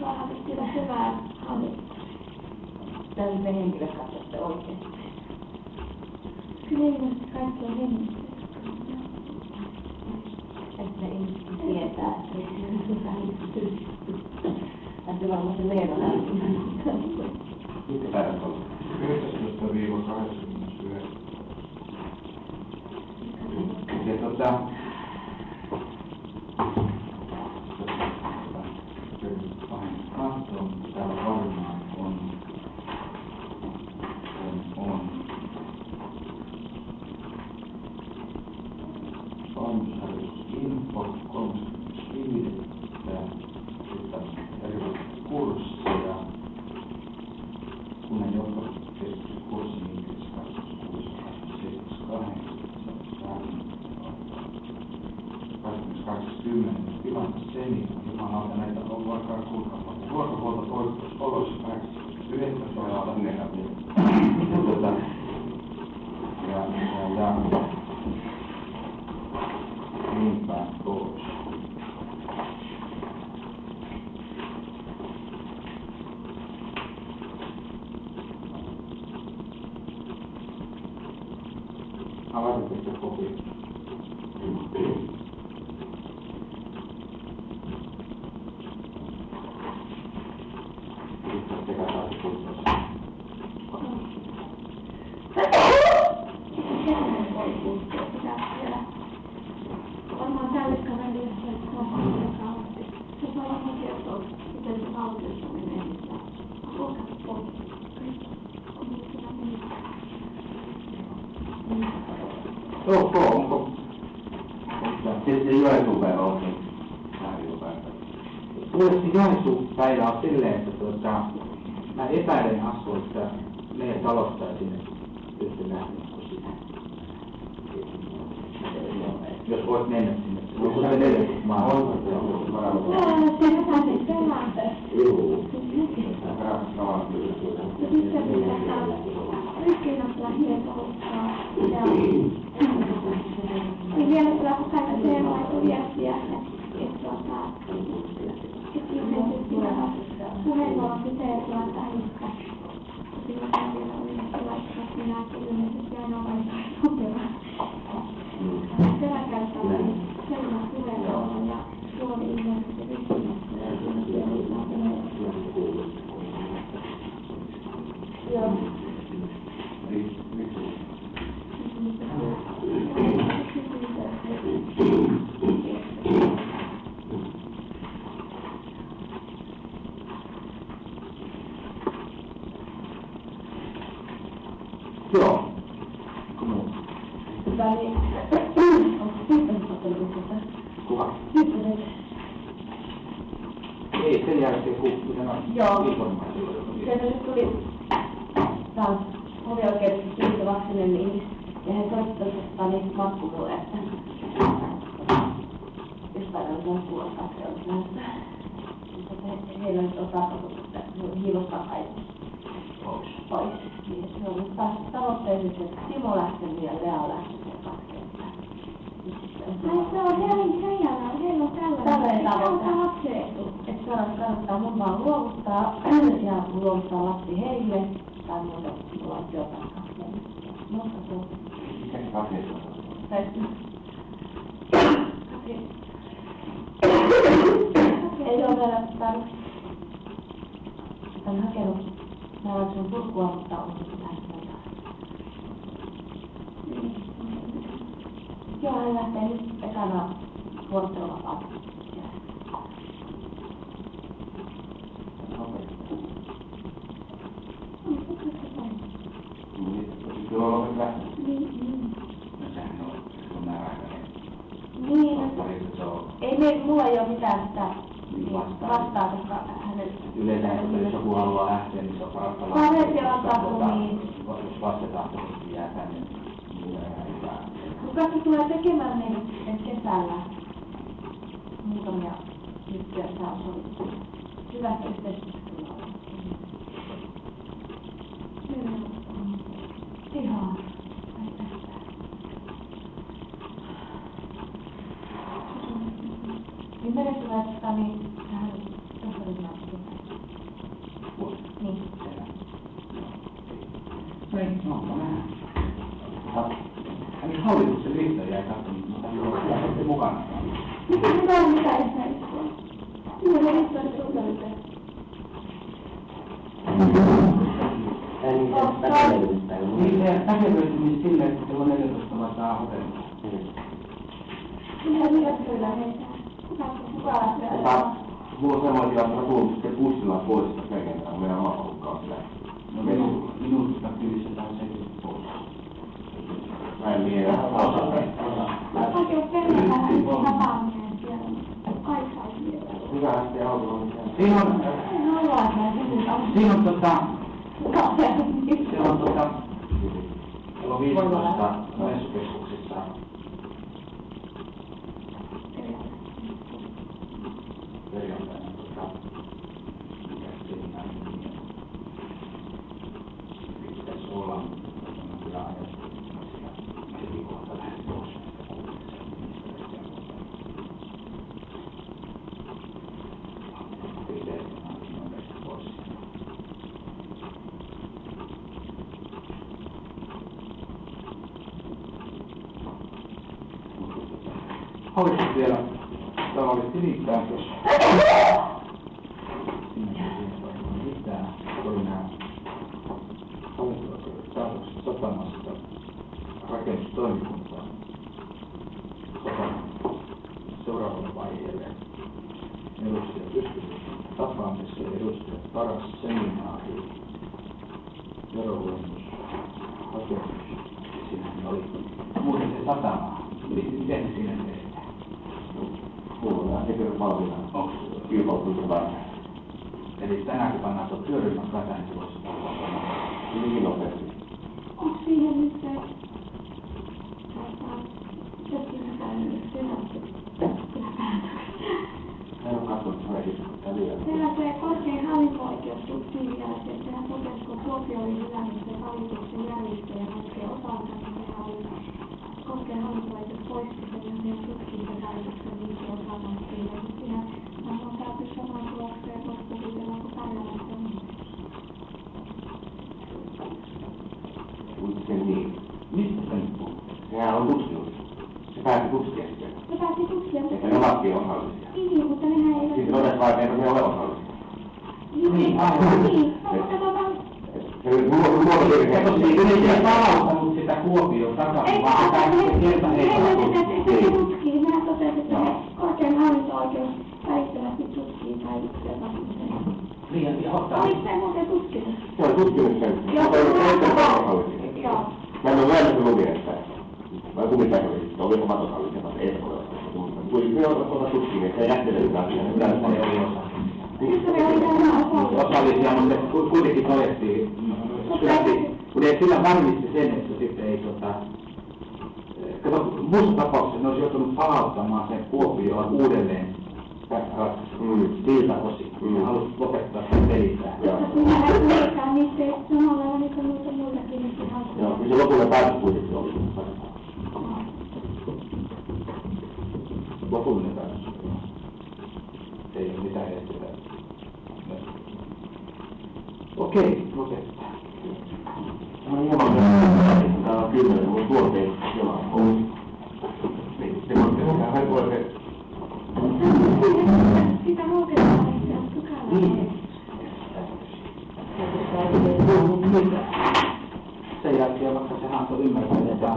Vähän kyllä hyvää hallittua. Tällainen henkilöt katsotte oikein. Kyllä ilmeisesti kaikki on hengissä. Että ihmiset tietää, että varmasti meidän on Mitkä päivät on? 19–89. Ja katsoin, täällä varmaan on info 35, sitten erilaisia kursseja, kunnan johtokeskuskurssi, niin 26, 20, tilanne seni, jumalauta näitä on vaikka kuulkaa. Ruokahuolto poikkeusoloissa 19 aloita ja niin päin pois. Avaitatteko kopio? Yrittäkää taas kuultaa. Varmaan tälle kaverille se on kauheasti. Se saa varmaan kertoa, miten se valtiossa menee. Ruokaa pois. Onko? Sitten Joensuun päivä on niin. Mielestäni Joensuun päivä on silleen, että mä epäilen Assu, että meidän talosta ei sinne pysty nähnyt kuin sinä. Jos voit mennä sinne. Onko se 40 maa? On. Se pääsee pelaamaan. Joo. Sitten pitää riskiinnolla hietouttaa. Ja vielä kyllä kaikki sellaisia viestiä, että ihmiset pitää puheenvuoron pitää laittaa hinkka. Silloin vielä oli laittaa sinä, että ilmeisesti aina on sopivaa. Tämä käyttää selvän puheenvuoron ja suori ilmeisesti riskiinnolla. Joo. Joo. Väliin. Onko Pippenin Kuka? Pippenin. Ei, sen jälkeen kun Joo. informaatio. Sieltä nyt tuli taas hovioikeudessa siitä vaksinen niin, ja he soittaisivat Makku mulle, että jostain on tuon kuulostaa, että se olisi näyttää. Mutta heillä nyt on tarkoitus, että hiilostaa kaikki pois. Niin se on nyt taas tavoitteellisesti, että Timo lähtee ja Lea lähtee kaksi. Se on heillä on tällainen tavoite. Että kannattaa mun vaan luovuttaa ja luovuttaa lapsi heille tai muuta mulla on työpaikka. Mutta tuo. Mikä se asiassa on? Ei ole vielä tämän hakenut. Mä olen sun purkua, mutta on sitten lähtenyt. Joo, hän lähtee nyt ekana vuorotteluvapaalle. Kyllä on ollut lähtö. Niin. No sehän on määräaikainen. Niin. Ei mulla ei ole mitään sitä vastaa, koska hänet... Yleensä, jos joku haluaa lähteä, niin se on parasta lähteä. Parempi alkaa, niin. Jos vastatahtavasti jää tänne, niin tulee ihan hyvää. Kuka se tulee tekemään niin kesällä? Muutamia juttuja saa sovittua. Hyvästä yhteistyöstä kyllä olla. Ihan. Niin menestyväistä, niin tähän tohtorin näyttää. Okei, no vähän. Eli hallituksen lista jäi katsomaan mukana. Mitä se on, mitä esimerkiksi? Mitä se lista on suhtavuuteen? Niin se pätevöitymistä silleen, että se on 14 vuotta hotellia. Mitä kyllä heitä? Kuka lähtee? Mulla on semmoinen tilanne, että mä tuun sitten bussilla pois sitä perkentää, kun meidän oma porukka on siellä. No minuutista kylissä on 70 pois. Mä en miedä. Vaikka jos perjantaina tapaaminen siellä aikaisin vielä. Hyvä lähtee autolla. Siinä on kello 15 messukeskuksissa. Perjantaina mikä siinä pitäisi olla kyllä ajatuksia heti lähti pois. Haluaisin vielä tavallisesti liittää, jos mitään oli nämä hallitusoikeudet satamasta rakennustoimikuntaa seuraavalle vaiheelle. Edustaja pystyy tapaamisessa ja edustaja paras seminaari, verohuojennus, hakemus. Siinähän oli muuten se satama. Miten siinä tehdään? Mulla on sekin valmiina kilpailutuksen varmaan. Eli tänään kun pannaan tuon työryhmän kasaan, niin se voisi olla Hyvinkin nopeasti. Onko siihen nyt se Hän on katsonut sen esityksen vielä. siellä se korkein hallinto-oikeus tutkii vielä, että sehän totesi, kun Kuopio oli hylännyt sen valituksen järjestäjän hankkeen osalta, niin sehän oli korkein hallinto-oikeus poisti sen ja se tutkii sen valituksen niitä osalta siinä. Ja siinä on saatu samaan tulokseen loppuviitellä kuin päivällä. Mutta se niin. mistä se nyt puhuu? Sehän on tutkinut. Se pääsi tutkimaan sitä. Se pääsi tutkimaan. Että ne ovatkin osallisia. Niin, mutta nehän ei ole... Sitten todella vaikea, että ne ole osallisia. Niin, aivan. Niin, mutta Se on muodollinen. Kato, se ei palauttanut sitä Kuopioon takaisin, vaan se pääsi se kerta se tutkii. Nehän totesi, että korkein hallinto-oikeus välittömästi tutkii tai jotain. Niin, ja ottaa. Oliko se muuten tutkinut? Se on tutkinut sen. Joo. Mä en ole aina lukenut sitä. Vai kummittain oli, että oli omat osallisia, vaan ei ole osallisia. Kuitenkin me otat tutkimaan, että se ei lähtele yhtään siihen. Yleensä ne oli Osallisia, mutta kuitenkin todettiin, kun ei sillä varmisti sen, että sitten ei kato, muussa tapauksessa ne olisi joutunut palauttamaan sen Kuopioon uudelleen siltä osin. Ne halusi lopettaa sen pelitään. Minä en kuitenkaan niistä ei samalla ole niitä muitakin. Joo, kyllä se lopullinen päätös kuitenkin oli. Lopullinen päätös. Ei ole mitään esteitä. Okei, lopetetaan. Tämä on hieman myös, täällä on 10, mun tuotteet hieman on. Se on tehdään hän tulee se. Sitä muutetaan, että on tukalla. Sen jälkeen vaikka se hahto ymmärtää,